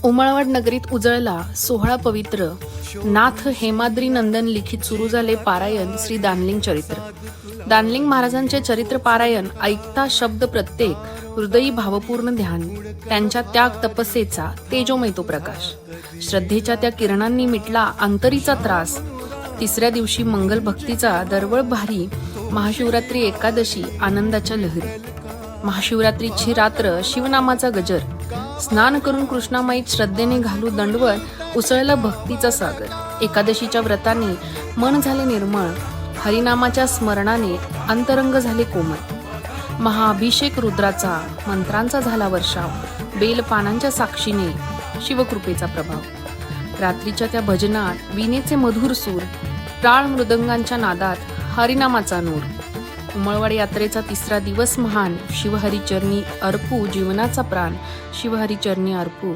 उमळवाड नगरीत उजळला सोहळा पवित्र. नाथ हेमाद्री नंदन लिखित सुरू झाले पारायण श्री दानलिंग चरित्र. दानलिंग महाराजांचे चरित्र पारायण ऐकता शब्द प्रत्येक, हृदयी भावपूर्ण ध्यान. त्यांच्या त्याग तपस्येचा तेजोमय तो प्रकाश. श्रद्धेच्या त्या किरणांनी मिटला अंतरीचा त्रास. तिसऱ्या दिवशी मंगल भक्तीचा दरवळ भारी. महाशिवरात्री एकादशी आनंदाच्या लहरी. महाशिवरात्रीची रात्र शिवनामाचा गजर. स्नान करून कृष्णामाईत श्रद्धेने घालू दंडवत उसळला भक्तीचा सागर. एकादशीच्या व्रताने मन झाले निर्मळ. हरिनामाच्या स्मरणाने अंतरंग झाले कोमल. महाअभिषेक रुद्राचा मंत्रांचा झाला वर्षाव. बेल पानांच्या साक्षीने शिवकृपेचा प्रभाव. रात्रीच्या त्या भजनात वीणेचे मधुर सूर. टाळ मृदंगांच्या नादात हरिनामाचा नूर. उमळवाड यात्रेचा तिसरा दिवस महान. शिवहरिचरणी अर्पू जीवनाचा प्राण. शिवहरिचरणी अर्पू